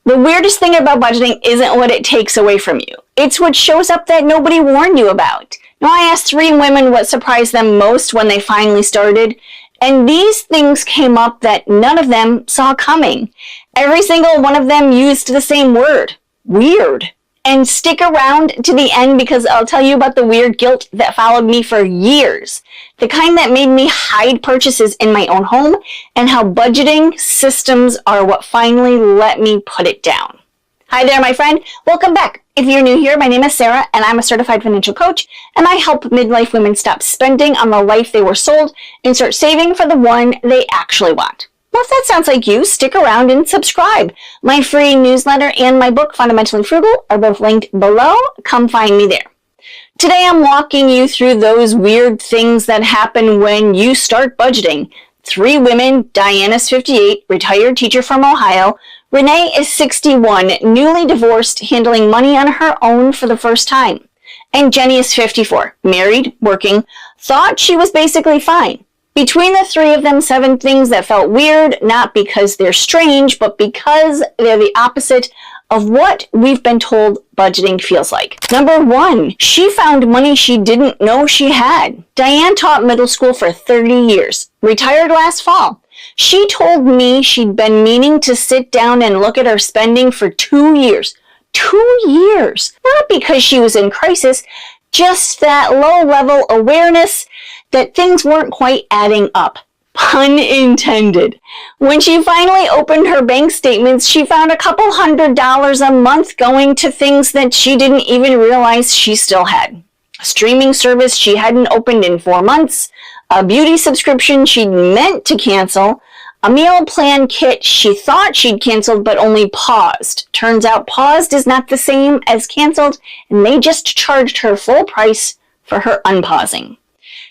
The weirdest thing about budgeting isn't what it takes away from you. It's what shows up that nobody warned you about. Now, I asked 3 women what surprised them most when they finally started, and these things came up that none of them saw coming. Every single one of them used the same word, weird. And stick around to the end because I'll tell you about the weird guilt that followed me for years. The kind that made me hide purchases in my own home, and how budgeting systems are what finally let me put it down. Hi there, my friend. Welcome back. If you're new here, my name is Sarah, and I'm a certified financial coach, and I help midlife women stop spending on the life they were sold and start saving for the one they actually want. Well, if that sounds like you, stick around and subscribe. My free newsletter and my book, Fundamentally Frugal, are both linked below. Come find me there. Today, I'm walking you through those weird things that happen when you start budgeting. 3 women, Diana's 58, retired teacher from Ohio. Renee is 61, newly divorced, handling money on her own for the first time. And Jenny is 54, married, working, thought she was basically fine. Between the 3 of them, 7 things that felt weird, not because they're strange, but because they're the opposite of what we've been told budgeting feels like. Number 1, she found money she didn't know she had. Diane taught middle school for 30 years, retired last fall. She told me she'd been meaning to sit down and look at her spending for 2 years. 2 years! Not because she was in crisis, just that low-level awareness that things weren't quite adding up. Pun intended. When she finally opened her bank statements, she found a couple $100s a month going to things that she didn't even realize she still had. A streaming service she hadn't opened in 4 months, a beauty subscription she'd meant to cancel, a meal plan kit she thought she'd canceled but only paused. Turns out paused is not the same as canceled, and they just charged her full price for her unpausing.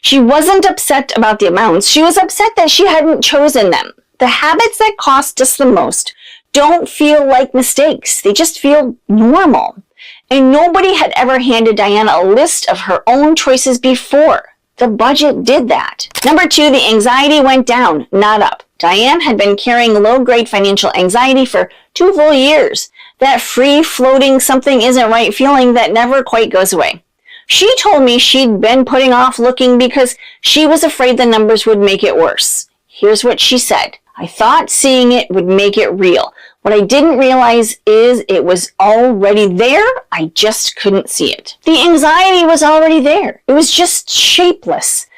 She wasn't upset about the amounts. She was upset that she hadn't chosen them. The habits that cost us the most don't feel like mistakes. They just feel normal. And nobody had ever handed Diana a list of her own choices before. The budget did that. Number 2, the anxiety went down, not up. Diane had been carrying low-grade financial anxiety for 2 full years. That free-floating something isn't right feeling that never quite goes away. She told me she'd been putting off looking because she was afraid the numbers would make it worse. Here's what she said. I thought seeing it would make it real. What I didn't realize is it was already there. I just couldn't see it. The anxiety was already there. It was just shapeless.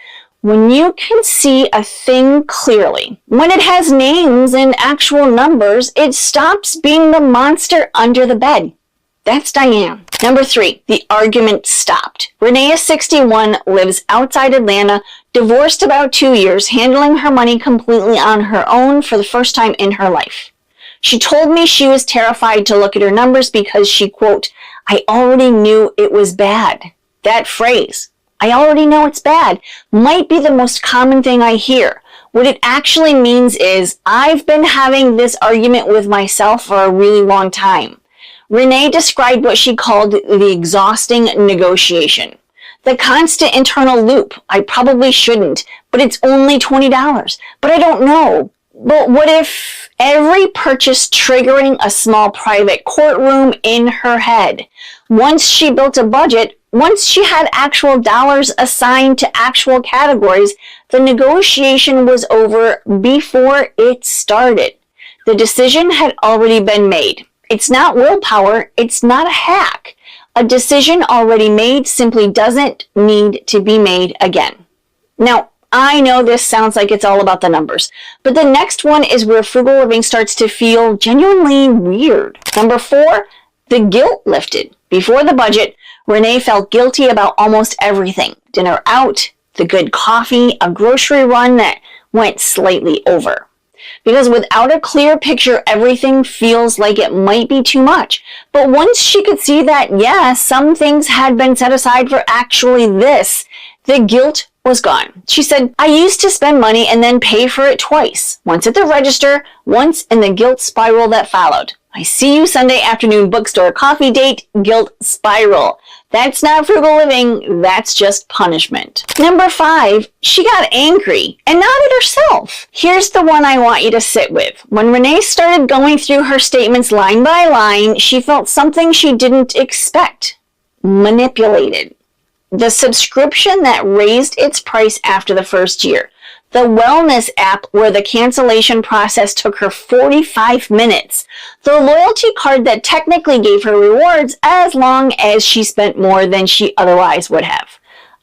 When you can see a thing clearly, when it has names and actual numbers, it stops being the monster under the bed. That's Diane. Number 3, the argument stopped. Renee is 61, lives outside Atlanta, divorced about 2 years, handling her money completely on her own for the first time in her life. She told me she was terrified to look at her numbers because she, quote, I already knew it was bad. That phrase, I already know it's bad, might be the most common thing I hear. What it actually means is I've been having this argument with myself for a really long time. Renee described what she called the exhausting negotiation. The constant internal loop. I probably shouldn't, but it's only $20. But I don't know. But what if every purchase triggering a small private courtroom in her head? Once she built a budget, once she had actual dollars assigned to actual categories, the negotiation was over before it started. The decision had already been made. It's not willpower. It's not a hack. A decision already made simply doesn't need to be made again. Now, I know this sounds like it's all about the numbers, but the next one is where frugal living starts to feel genuinely weird. Number 4, the guilt lifted. Before the budget, Renee felt guilty about almost everything. Dinner out, the good coffee, a grocery run that went slightly over. Because without a clear picture, everything feels like it might be too much. But once she could see that, yes, some things had been set aside for actually this, the guilt was gone. She said, I used to spend money and then pay for it twice. Once at the register, once in the guilt spiral that followed. I see you Sunday afternoon bookstore coffee date, guilt spiral. That's not frugal living, that's just punishment. Number 5, she got angry and not at herself. Here's the one I want you to sit with. When Renee started going through her statements line by line, she felt something she didn't expect. Manipulated. The subscription that raised its price after the first year. The wellness app where the cancellation process took her 45 minutes. The loyalty card that technically gave her rewards as long as she spent more than she otherwise would have.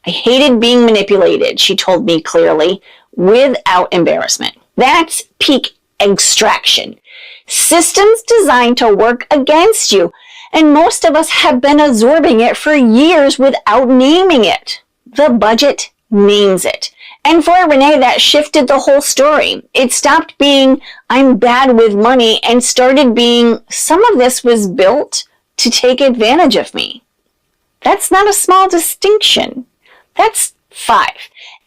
I hated being manipulated, she told me clearly, without embarrassment. That's peak extraction. Systems designed to work against you, and most of us have been absorbing it for years without naming it. The budget names it. And for Renee, that shifted the whole story. It stopped being, I'm bad with money, and started being, some of this was built to take advantage of me. That's not a small distinction. That's 5.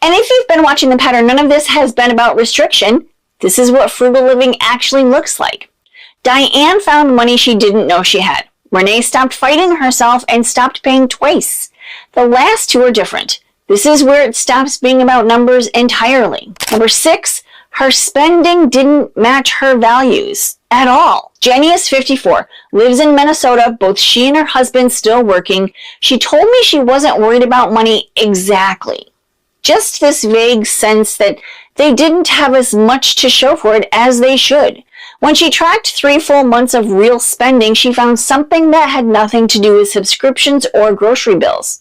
And if you've been watching the pattern, none of this has been about restriction. This is what frugal living actually looks like. Diane found money she didn't know she had. Renee stopped fighting herself and stopped paying twice. The last 2 are different. This is where it stops being about numbers entirely. Number 6, her spending didn't match her values at all. Jenny is 54, lives in Minnesota, both she and her husband still working. She told me she wasn't worried about money exactly. Just this vague sense that they didn't have as much to show for it as they should. When she tracked 3 full months of real spending, she found something that had nothing to do with subscriptions or grocery bills.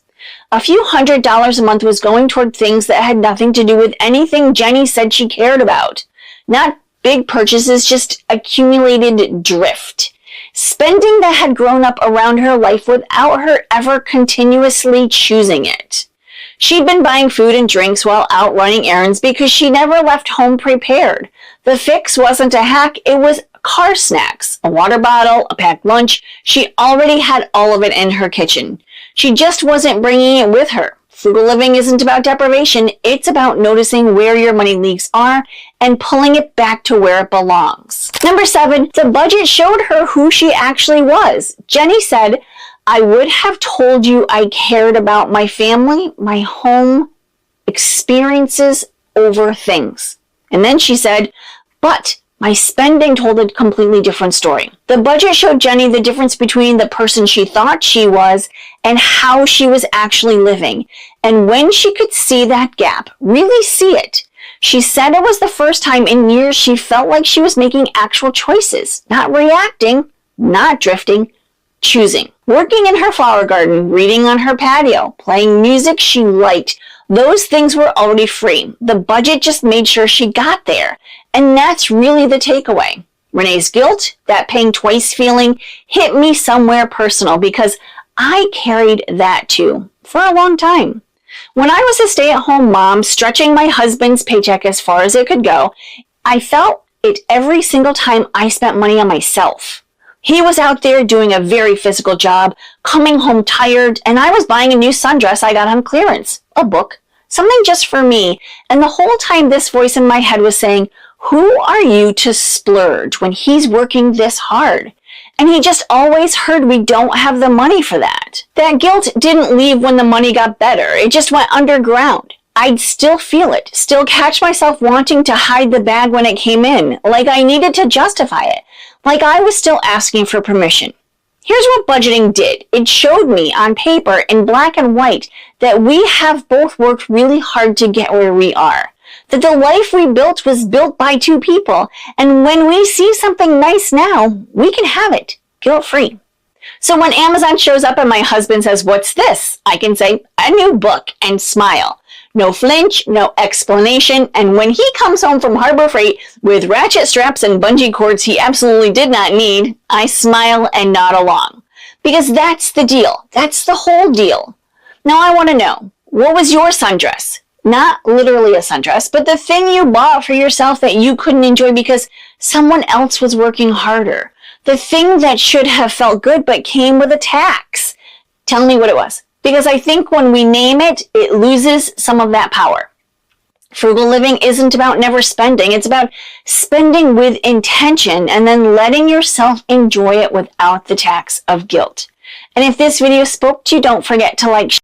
A few $100s a month was going toward things that had nothing to do with anything Jenny said she cared about. Not big purchases, just accumulated drift. Spending that had grown up around her life without her ever continuously choosing it. She'd been buying food and drinks while out running errands because she never left home prepared. The fix wasn't a hack, it was car snacks, a water bottle, a packed lunch. She already had all of it in her kitchen. She just wasn't bringing it with her. Frugal living isn't about deprivation, it's about noticing where your money leaks are and pulling it back to where it belongs. Number 7, the budget showed her who she actually was. Jenny said, I would have told you I cared about my family, my home, experiences over things. And then she said, but my spending told a completely different story. The budget showed Jenny the difference between the person she thought she was and how she was actually living. And when she could see that gap, really see it, she said it was the first time in years she felt like she was making actual choices, not reacting, not drifting, choosing. Working in her flower garden, reading on her patio, playing music she liked, those things were already free. The budget just made sure she got there. And that's really the takeaway. Renee's guilt, that paying twice feeling, hit me somewhere personal because I carried that too for a long time. When I was a stay-at-home mom, stretching my husband's paycheck as far as it could go, I felt it every single time I spent money on myself. He was out there doing a very physical job, coming home tired, and I was buying a new sundress I got on clearance, a book, something just for me. And the whole time this voice in my head was saying, who are you to splurge when he's working this hard? And he just always heard we don't have the money for that. That guilt didn't leave when the money got better. It just went underground. I'd still feel it, still catch myself wanting to hide the bag when it came in, like I needed to justify it, like I was still asking for permission. Here's what budgeting did. It showed me on paper in black and white that we have both worked really hard to get where we are. That the life we built was built by 2 people, and when we see something nice now, we can have it, guilt-free. So when Amazon shows up and my husband says, what's this? I can say, a new book, and smile. No flinch, no explanation, and when he comes home from Harbor Freight with ratchet straps and bungee cords he absolutely did not need, I smile and nod along. Because that's the deal. That's the whole deal. Now I want to know, what was your sundress? Not literally a sundress, but the thing you bought for yourself that you couldn't enjoy because someone else was working harder. The thing that should have felt good but came with a tax. Tell me what it was. Because I think when we name it, it loses some of that power. Frugal living isn't about never spending. It's about spending with intention and then letting yourself enjoy it without the tax of guilt. And if this video spoke to you, don't forget to like,